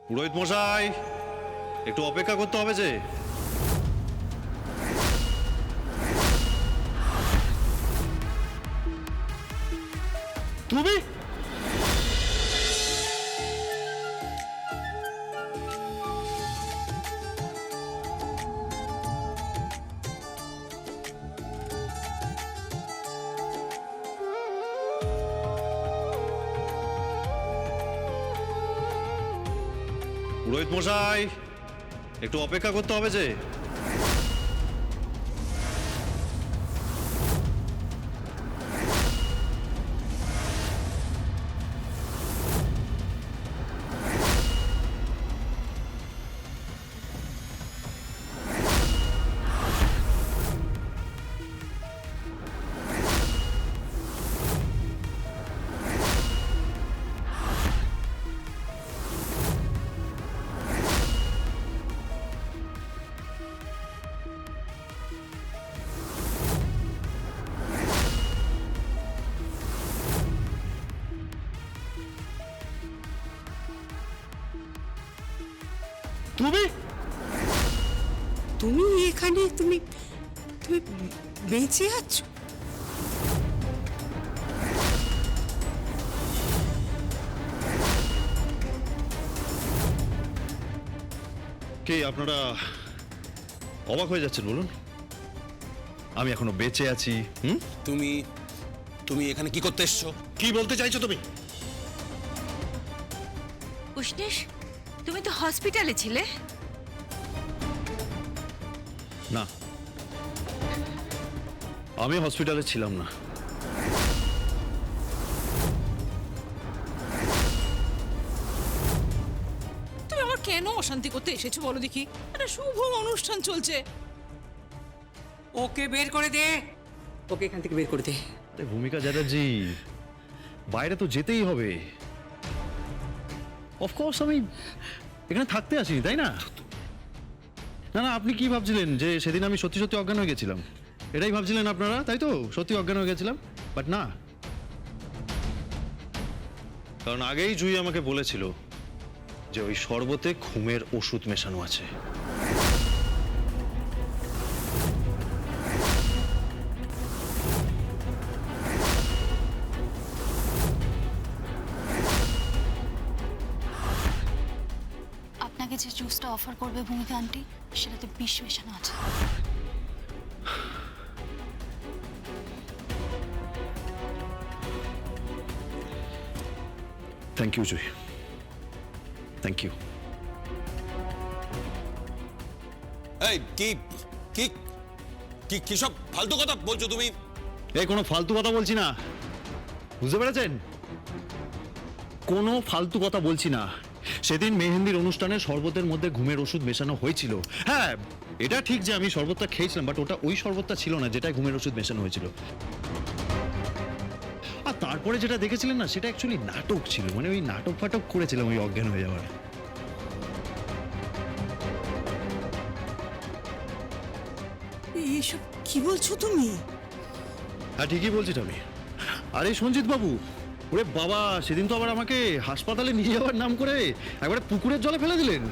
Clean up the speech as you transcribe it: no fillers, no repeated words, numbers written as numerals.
পুরোহিত মশাই, একটু অপেক্ষা করতে হবে যে। তুমি পুরোহিত মশাই, একটু অপেক্ষা করতে হবে যে। তুমি তুমি এখানে তুমি তুমি বেঁচে আছো? কে আপনারা? অবাক হয়ে যাচ্ছেন বলুন। আমি এখনো বেঁচে আছি। তুমি তুমি এখানে কি করতে এসছো? কি বলতে চাইছো তুমি? উষ্ণেশ, তুমি তো হসপিটালে ছিলে। না, আমি হসপিটালে ছিলাম না। তুমি আমার কেন অশান্তি করতে এসেছো বলো দেখি? একটা শুভ অনুষ্ঠান চলছে। ওকে বের করে দে, ওকে এখান থেকে বের করে দে। আরে ভূমিকা চ্যাটার্জি, বাইরে তো যেতেই হবে। অফকোর্স আমি এখানে থাকতে আসিনি, তাই না? না না, আপনি কি ভাবছিলেন যে সেদিন আমি সত্যি সত্যি অজ্ঞান হয়ে গেছিলাম? এটাই ভাবছিলেন আপনারা, তাই তো? সত্যি অজ্ঞান হয়ে গেছিলাম, বাট না। কারণ আগেই জুই আমাকে বলেছিল যে ওই শরবতে ঘুমের ওষুধ মেশানো আছে। আপনাকে যে জুসটা অফার করবে ভূমিকা আন্টি, সেটাতে বিষ মেশানো আছে। Thank you Jui, thank you. এই কি কি কি কি সব ফালতু কথা বলছো তুমি? এই কোনো ফালতু কথা বলছি না, বুঝতে পেরেছেন? কোনো ফালতু কথা বলছি না। সেদিন মেহেন্দির অনুষ্ঠানে শরবতের মধ্যে ঘুমের ওষুধ মেশানো হয়েছিল। হ্যাঁ, এটা ঠিক যে আমি শরবতটা খেয়েছিলাম, বাট ওটা ওই শরবতটা ছিল না যেটা ঘুমের ওষুধ মেশানো হয়েছিল। আর তারপরে যেটা দেখেছিলেন না, সেটা অ্যাকচুয়ালি নাটক ছিল। মানে ওই নাটক ফাটক করেছিলাম ওই অজ্ঞান হয়ে যাওয়ার। এইসব কি বলছো তুমি? হ্যাঁ, ঠিকই বলছি আমি। আরে সঞ্জিত বাবু, ওরে বাবা, সেদিন তো আবার আমাকে হাসপাতালে নিয়ে যাওয়ার নাম করে একবারে পুকুরের জলে ফেলে দিলেন।